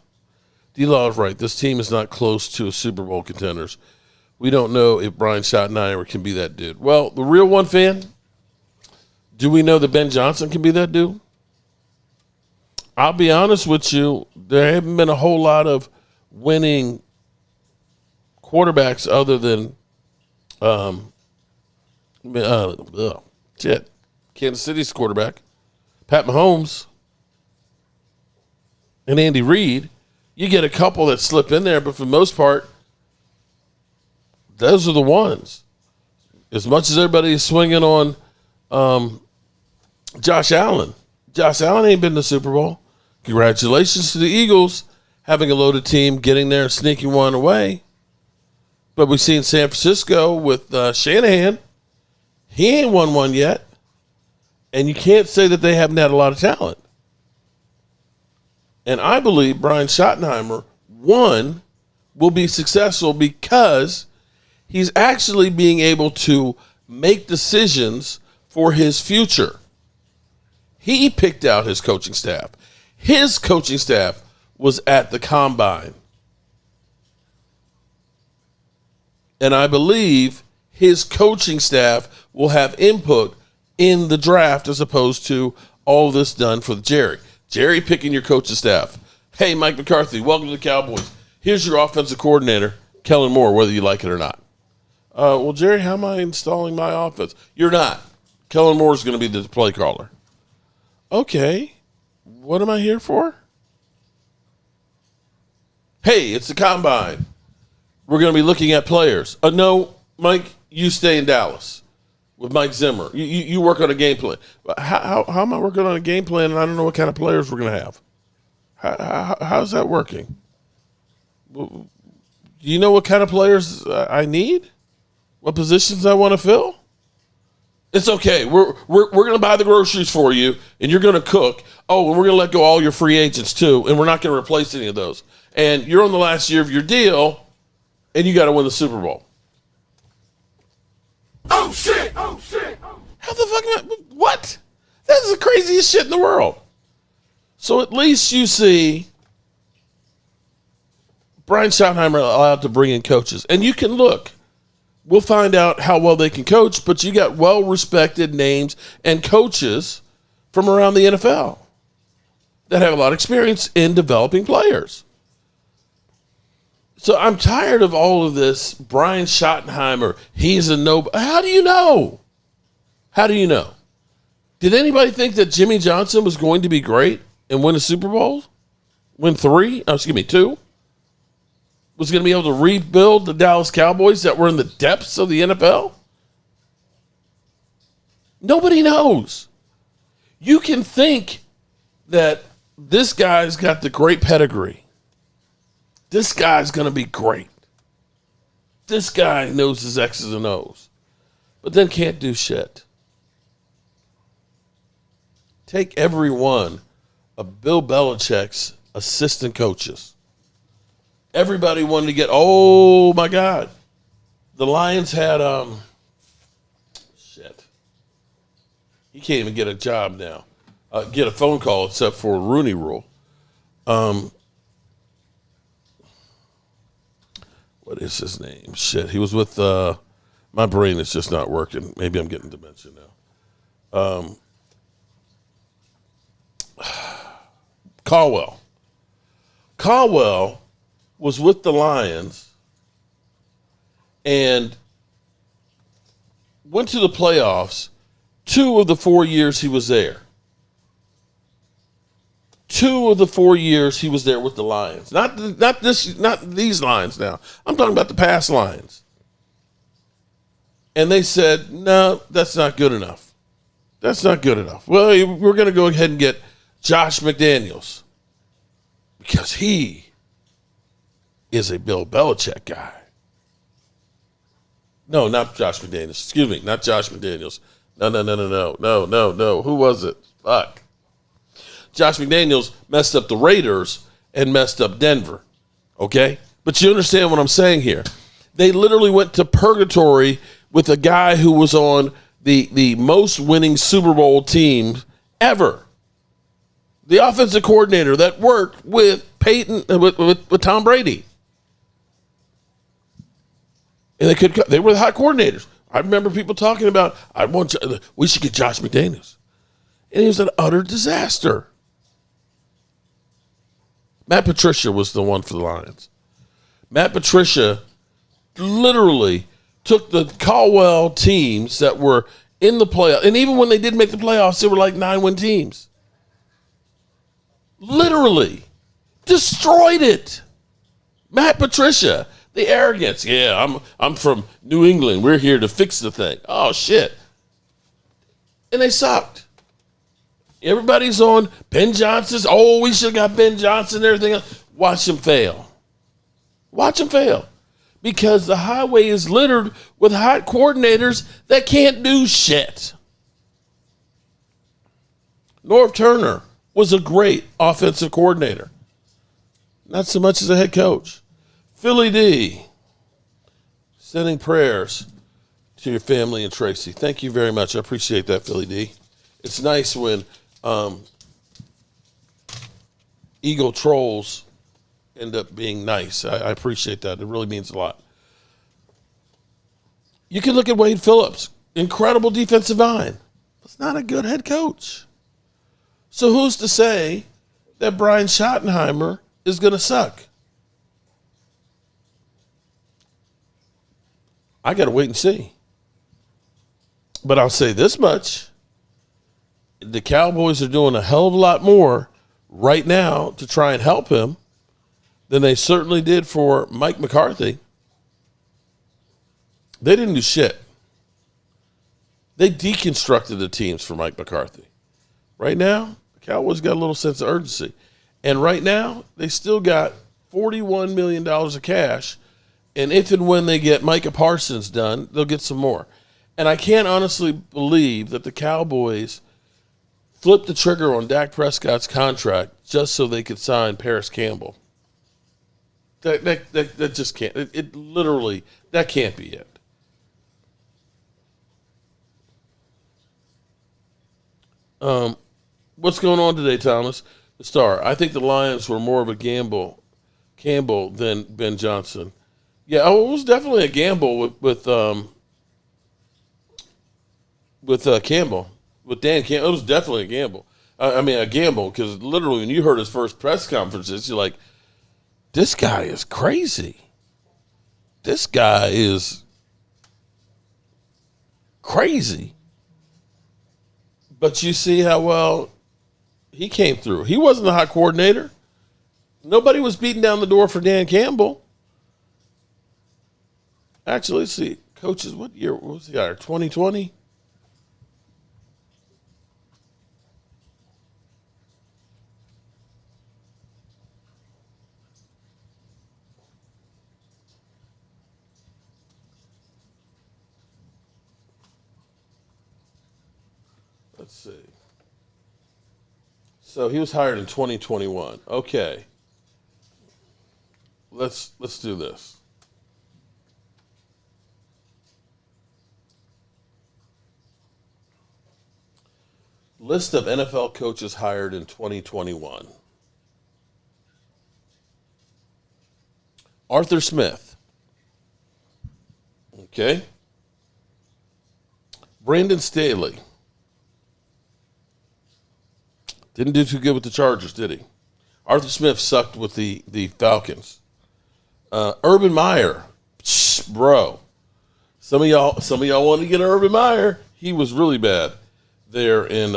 D-Law is right. This team is not close to a Super Bowl contenders. We don't know if Brian Schottenheimer can be that dude. Well, the real one fan, do we know that Ben Johnson can be that dude? I'll be honest with you, there haven't been a whole lot of winning quarterbacks other than Kansas City's quarterback, Pat Mahomes, and Andy Reid. You get a couple that slip in there, but for the most part, those are the ones. As much as everybody is swinging on Josh Allen. Josh Allen ain't been to the Super Bowl. Congratulations to the Eagles having a loaded team, getting there and sneaking one away. But we've seen San Francisco with Shanahan. He ain't won one yet. And you can't say that they haven't had a lot of talent. And I believe Brian Schottenheimer, one, will be successful because he's actually being able to make decisions for his future. He picked out his coaching staff. His coaching staff was at the combine. And I believe his coaching staff will have input in the draft as opposed to all this done for Jerry. Jerry picking your coaching staff. Hey, Mike McCarthy, welcome to the Cowboys. Here's your offensive coordinator, Kellen Moore, whether you like it or not. Well, Jerry, how am I installing my offense? You're not. Kellen Moore is going to be the play caller. Okay. What am I here for? Hey, it's the combine. We're going to be looking at players. No, Mike, you stay in Dallas with Mike Zimmer. You work on a game plan. How am I working on a game plan and I don't know what kind of players we're going to have? How's that working? Do you know what kind of players I need? What positions I want to fill? It's okay. We're going to buy the groceries for you, and you're going to cook. Oh, and we're going to let go all your free agents too, and we're not going to replace any of those. And you're on the last year of your deal, and you got to win the Super Bowl. Oh shit! Oh shit! How the fuck am I? What? That's the craziest shit in the world. So at least you see Brian Schottenheimer allowed to bring in coaches, and you can look. We'll find out how well they can coach, but you got well-respected names and coaches from around the NFL that have a lot of experience in developing players. So I'm tired of all of this. Brian Schottenheimer, he's a no. How do you know? How do you know? Did anybody think that Jimmy Johnson was going to be great and win a Super Bowl? Win 2? Was going to be able to rebuild the Dallas Cowboys that were in the depths of the NFL? Nobody knows. You can think that this guy's got the great pedigree. This guy's going to be great. This guy knows his X's and O's, but then can't do shit. Take every one of Bill Belichick's assistant coaches. Everybody wanted to get, oh my God. The Lions had, he can't even get a job now. Get a phone call except for Rooney Rule. What is his name? Shit, he was with, my brain is just not working. Maybe I'm getting dementia now. Caldwell was with the Lions and went to the playoffs 2 of the 4 years he was there. 2 of the 4 years he was there with the Lions. Not these Lions now. I'm talking about the past Lions. And they said, no, that's not good enough. That's not good enough. Well, we're going to go ahead and get Josh McDaniels because he is a Bill Belichick guy. No, not Josh McDaniels. Excuse me, not Josh McDaniels. No. Who was it? Fuck. Josh McDaniels messed up the Raiders and messed up Denver. Okay? But you understand what I'm saying here. They literally went to purgatory with a guy who was on the most winning Super Bowl team ever. The offensive coordinator that worked with with Tom Brady. And they were the hot coordinators. I remember people talking about, we should get Josh McDaniels. And he was an utter disaster. Matt Patricia was the one for the Lions. Matt Patricia literally took the Caldwell teams that were in the playoffs. And even when they did make the playoffs, they were like 9-win teams. Literally destroyed it. Matt Patricia. The arrogance. Yeah, I'm from New England. We're here to fix the thing. Oh, shit. And they sucked. Everybody's on Ben Johnson's. Oh, we should have got Ben Johnson and everything else. Watch him fail. Watch him fail. Because the highway is littered with hot coordinators that can't do shit. Norv Turner was a great offensive coordinator. Not so much as a head coach. Philly D, sending prayers to your family and Tracy. Thank you very much. I appreciate that, Philly D. It's nice when ego trolls end up being nice. I appreciate that. It really means a lot. You can look at Wade Phillips. Incredible defensive line. But not a good head coach. So who's to say that Brian Schottenheimer is going to suck? I got to wait and see. But I'll say this much. The Cowboys are doing a hell of a lot more right now to try and help him than they certainly did for Mike McCarthy. They didn't do shit. They deconstructed the teams for Mike McCarthy. Right now, the Cowboys got a little sense of urgency. And right now, they still got $41 million of cash. And if and when they get Micah Parsons done, they'll get some more. And I can't honestly believe that the Cowboys flipped the trigger on Dak Prescott's contract just so they could sign Paris Campbell. That just can't. It literally, that can't be it. What's going on today, Thomas? The Star. I think the Lions were more of a Campbell than Ben Johnson. Yeah, it was definitely a gamble with Campbell, with Dan Campbell. It was definitely a gamble. I mean, a gamble, because literally when you heard his first press conferences, you're like, this guy is crazy. This guy is crazy. But you see how well he came through. He wasn't the hot coordinator. Nobody was beating down the door for Dan Campbell. Actually, let's see. Coaches, what year was he hired? 2020? Let's see. So he was hired in 2021. Okay. Let's do this. List of NFL coaches hired in 2021. Arthur Smith. Okay. Brandon Staley. Didn't do too good with the Chargers, did he? Arthur Smith sucked with the Falcons. Urban Meyer, bro. Some of y'all wanted to get Urban Meyer. He was really bad there in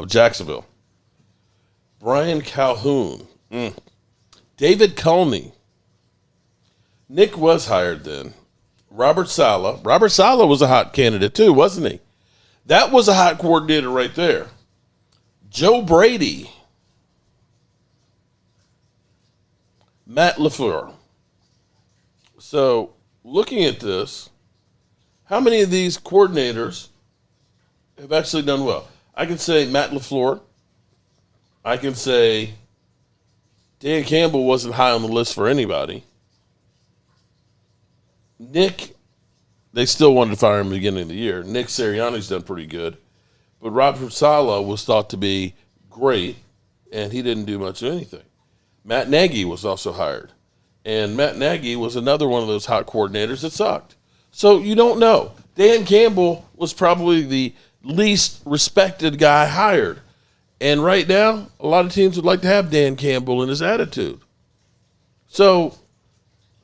Jacksonville. Brian Calhoun. David Culley. Nick was hired then. Robert Saleh. Robert Saleh was a hot candidate too, wasn't he? That was a hot coordinator right there. Joe Brady. Matt LaFleur. So, looking at this, how many of these coordinators have actually done well? I can say Matt LaFleur. I can say Dan Campbell wasn't high on the list for anybody. Nick, they still wanted to fire him at the beginning of the year. Nick Sirianni's done pretty good. But Robert Saleh was thought to be great, and he didn't do much of anything. Matt Nagy was also hired. And Matt Nagy was another one of those hot coordinators that sucked. So you don't know. Dan Campbell was probably the least respected guy hired. And right now, a lot of teams would like to have Dan Campbell and his attitude. So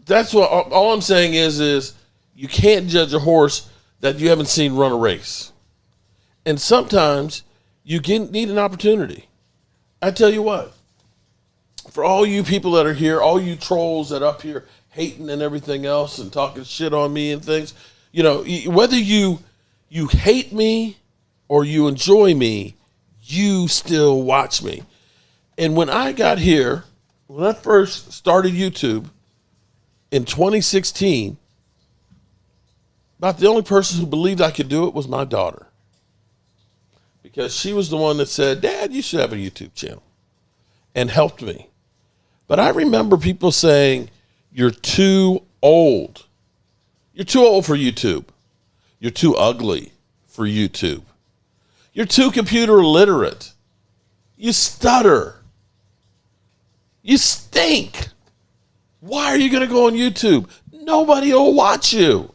that's what all I'm saying is you can't judge a horse that you haven't seen run a race. And sometimes you need an opportunity. I tell you what, for all you people that are here, all you trolls that are up here hating and everything else and talking shit on me and things, you know, whether you hate me or you enjoy me, you still watch me. And when I got here, when I first started YouTube in 2016, about the only person who believed I could do it was my daughter. Because she was the one that said, Dad, you should have a YouTube channel, and helped me. But I remember people saying, you're too old. You're too old for YouTube. You're too ugly for YouTube. You're too computer illiterate. You stutter. You stink. Why are you going to go on YouTube? Nobody will watch you.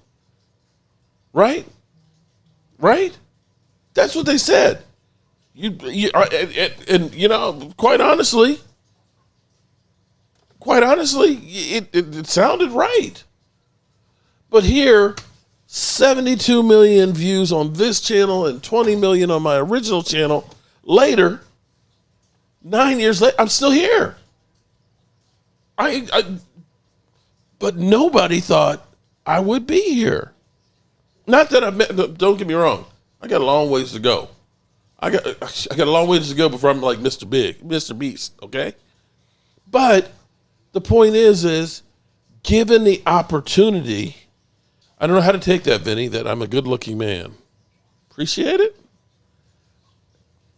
Right? Right? That's what they said. And you know, quite honestly, it sounded right. But here, 72 million views on this channel and 20 million on my original channel. Later, 9 years later, I'm still here. But nobody thought I would be here. Not that don't get me wrong. I got a long ways to go. I got a long ways to go before I'm like Mr. Big, Mr. Beast, okay? But the point is given the opportunity, I don't know how to take that, Vinny, that I'm a good-looking man. Appreciate it?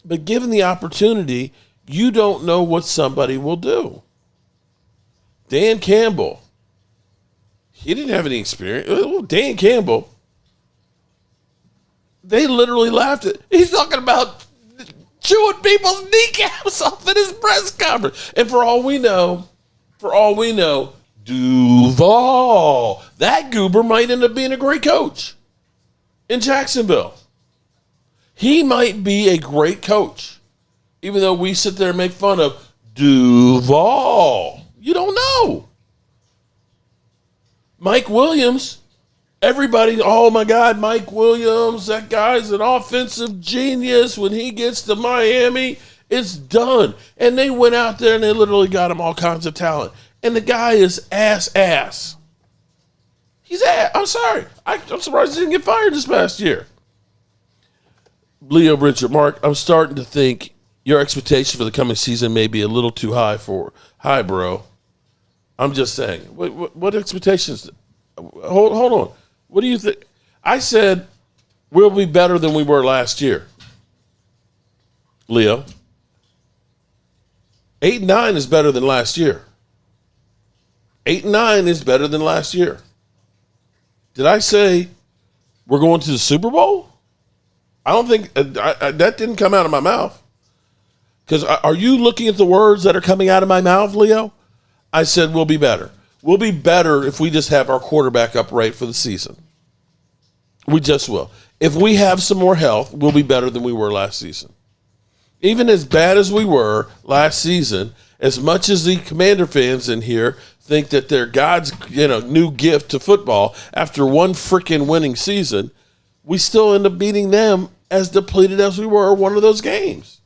But given the opportunity, you don't know what somebody will do. Dan Campbell, he didn't have any experience. Dan Campbell, they literally laughed at. He's talking about chewing people's kneecaps off at his press conference. And for all we know, Duval, that goober might end up being a great coach in Jacksonville. He might be a great coach, even though we sit there and make fun of Duval. You don't know. Mike Williams, everybody, oh my God, Mike Williams, that guy's an offensive genius. When he gets to Miami, it's done. And they went out there and they literally got him all kinds of talent. And the guy is ass. He's ass. I'm sorry. I'm surprised he didn't get fired this past year. Leo, Richard, Mark, I'm starting to think your expectation for the coming season may be a little too high, bro. I'm just saying. What expectations? Hold on. What do you think? I said we'll be better than we were last year. Leo. 8-9 is better than last year. 8-9 is better than last year. Did I say we're going to the Super Bowl? I don't think that didn't come out of my mouth. Because are you looking at the words that are coming out of my mouth, Leo? I said we'll be better. We'll be better if we just have our quarterback upright for the season. We just will. If we have some more health, we'll be better than we were last season. Even as bad as we were last season, as much as the Commander fans in here think that they're God's new gift to football after one freaking winning season, we still end up beating them as depleted as we were one of those games.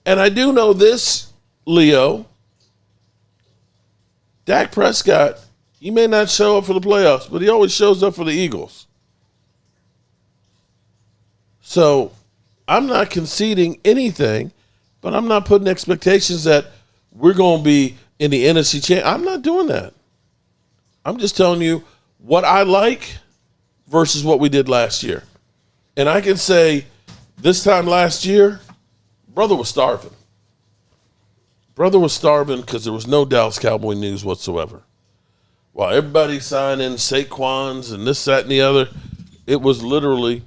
And I do know this, Leo. Dak Prescott, he may not show up for the playoffs, but he always shows up for the Eagles. So I'm not conceding anything, but I'm not putting expectations that we're going to be in the NFC Championship. I'm not doing that. I'm just telling you what I like versus what we did last year. And I can say this time last year, brother was starving. Brother was starving because there was no Dallas Cowboy news whatsoever. While everybody signing Saquons and this, that, and the other, it was literally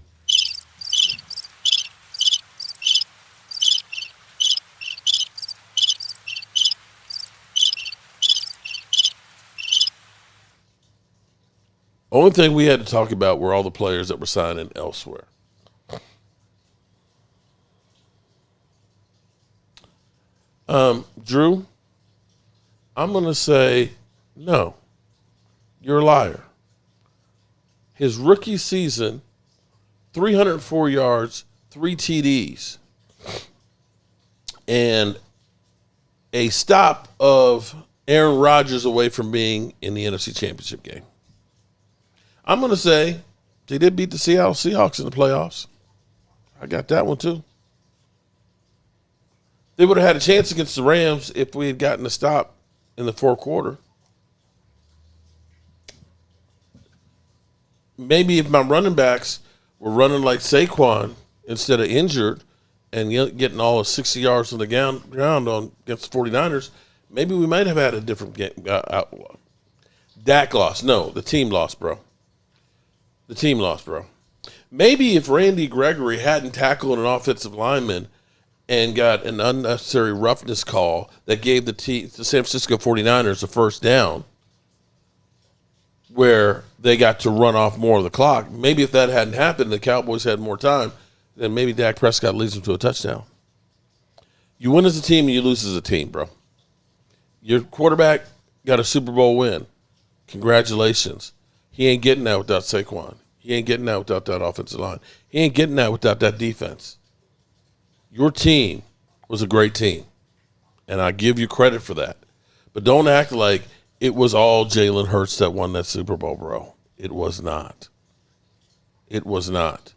only thing we had to talk about were all the players that were signing elsewhere. Drew, I'm going to say no. You're a liar. His rookie season, 304 yards, 3 TDs, and a stop of Aaron Rodgers away from being in the NFC Championship game. I'm going to say they did beat the Seattle Seahawks in the playoffs. I got that one too. They would have had a chance against the Rams if we had gotten a stop in the fourth quarter. Maybe if my running backs were running like Saquon instead of injured and getting all of 60 yards on the ground against the 49ers, maybe we might have had a different game. Dak lost. No, the team lost, bro. The team lost, bro. Maybe if Randy Gregory hadn't tackled an offensive lineman and got an unnecessary roughness call that gave the San Francisco 49ers the first down where they got to run off more of the clock, maybe if that hadn't happened, the Cowboys had more time, then maybe Dak Prescott leads them to a touchdown. You win as a team and you lose as a team, bro. Your quarterback got a Super Bowl win. Congratulations. He ain't getting that without Saquon. He ain't getting that without that offensive line. He ain't getting that without that defense. Your team was a great team, and I give you credit for that. But don't act like it was all Jalen Hurts that won that Super Bowl, bro. It was not. It was not.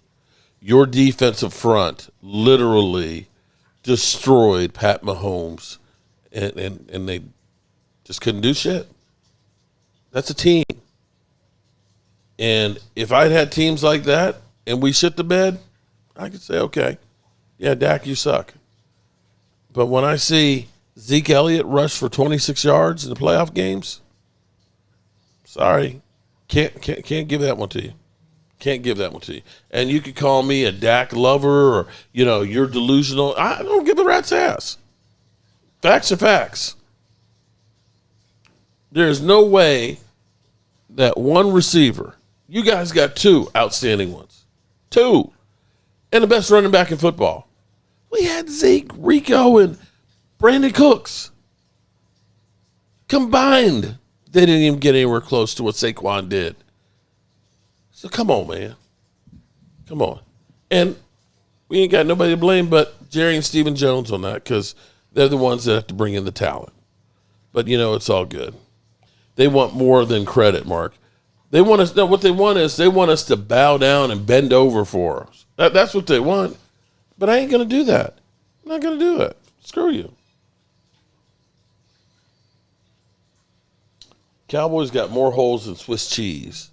Your defensive front literally destroyed Pat Mahomes, and they just couldn't do shit. That's a team. And if I'd had teams like that and we shit the bed, I could say, okay, yeah, Dak, you suck. But when I see Zeke Elliott rush for 26 yards in the playoff games, sorry, can't give that one to you. Can't give that one to you. And you could call me a Dak lover or, you're delusional. I don't give a rat's ass. Facts are facts. There's no way that one receiver, you guys got two outstanding ones. Two. And the best running back in football. We had Zeke, Rico, and Brandon Cooks. Combined, they didn't even get anywhere close to what Saquon did. So come on, man. Come on. And we ain't got nobody to blame but Jerry and Stephen Jones on that because they're the ones that have to bring in the talent. But, it's all good. They want more than credit, Mark. They want us. No, what they want is they want us to bow down and bend over for us. That's what they want. But I ain't going to do that. I'm not going to do it. Screw you. Cowboys got more holes than Swiss cheese.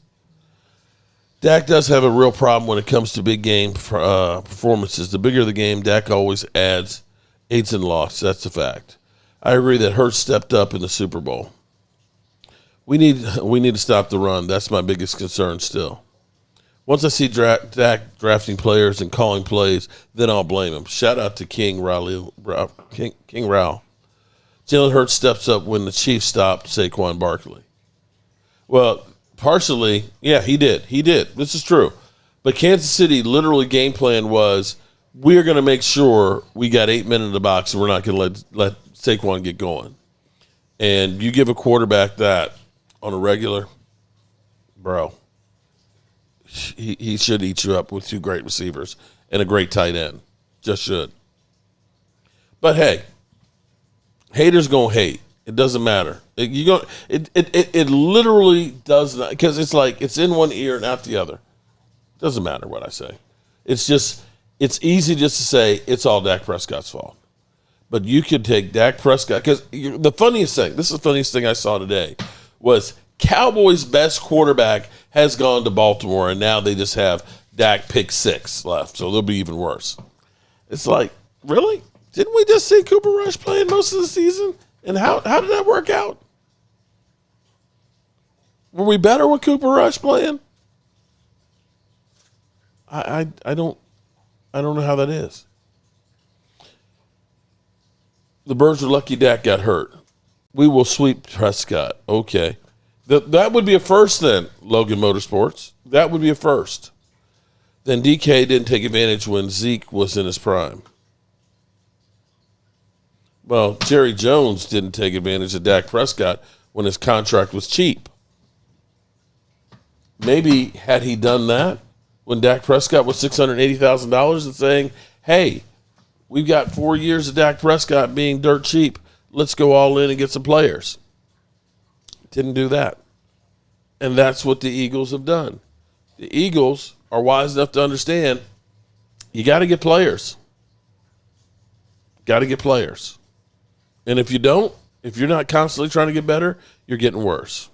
Dak does have a real problem when it comes to big game performances. The bigger the game, Dak always aids in loss. That's a fact. I agree that Hurts stepped up in the Super Bowl. We need to stop the run. That's my biggest concern still. Once I see Dak drafting players and calling plays, then I'll blame him. Shout out to King Rao. Jalen Hurts steps up when the Chiefs stopped Saquon Barkley. Well, partially, yeah, he did. He did. This is true. But Kansas City literally game plan was we're going to make sure we got 8 men in the box and we're not going to let Saquon get going. And you give a quarterback that on a regular, bro, he should eat you up with two great receivers and a great tight end. Just should. But hey, haters gonna hate. It doesn't matter. It literally does not, because it's like it's in one ear and out the other. Doesn't matter what I say. It's easy just to say it's all Dak Prescott's fault. But you could take Dak Prescott, because the funniest thing, this is the funniest thing I saw today, was Cowboys' best quarterback has gone to Baltimore, and now they just have Dak pick 6 left, so they'll be even worse. It's like, really? Didn't we just see Cooper Rush playing most of the season? And how did that work out? Were we better with Cooper Rush playing? I don't know how that is. The Birds are lucky Dak got hurt. We will sweep Prescott. Okay. That would be a first then, Logan Motorsports. That would be a first. Then DK didn't take advantage when Zeke was in his prime. Well, Jerry Jones didn't take advantage of Dak Prescott when his contract was cheap. Maybe had he done that when Dak Prescott was $680,000 and saying, hey, we've got 4 years of Dak Prescott being dirt cheap. Let's go all in and get some players. Didn't do that. And that's what the Eagles have done. The Eagles are wise enough to understand you got to get players. Got to get players. And if you don't, if you're not constantly trying to get better, you're getting worse.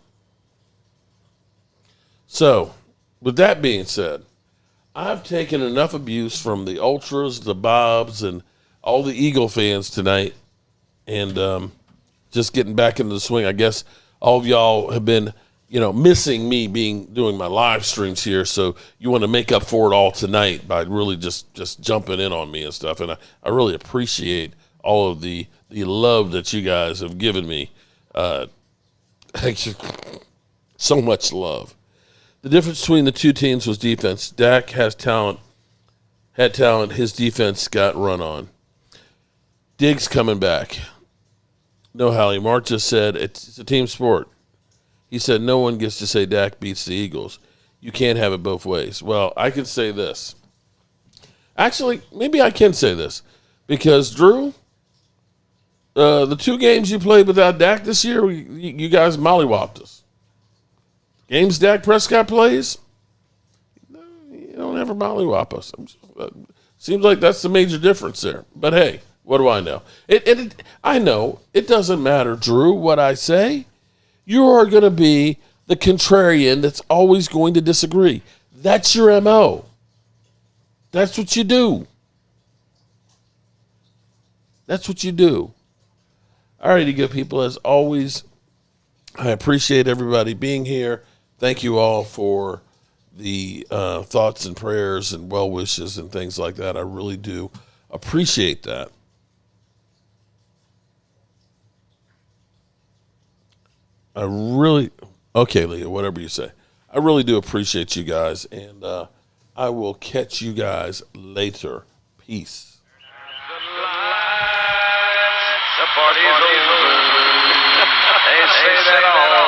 So, with that being said, I've taken enough abuse from the Ultras, the Bobs, and all the Eagle fans tonight, and just getting back into the swing. I guess all of y'all have been, missing me doing my live streams here, so you want to make up for it all tonight by really just jumping in on me and stuff. And I really appreciate all of the love that you guys have given me. So much love. The difference between the two teams was defense. Dak had talent. His defense got run on. Diggs coming back. No, Hallie. Mark just said it's a team sport. He said, no one gets to say Dak beats the Eagles. You can't have it both ways. Well, I can say this. Actually, maybe I can say this. Because, Drew, the 2 games you played without Dak this year, you guys mollywopped us. Games Dak Prescott plays, you don't ever mollywop us. Seems like that's the major difference there. But, hey, what do I know? I know it doesn't matter, Drew, what I say. You are going to be the contrarian that's always going to disagree. That's your MO. That's what you do. That's what you do. All righty, good people. As always, I appreciate everybody being here. Thank you all for the thoughts and prayers and well wishes and things like that. I really do appreciate that. Okay, Leah, whatever you say. I really do appreciate you guys, and I will catch you guys later. Peace. The party's over. They say that all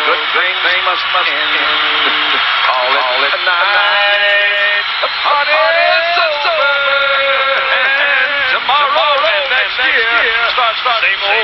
good things must end. Call it a night. The party's over. And tomorrow and next year starts the same old.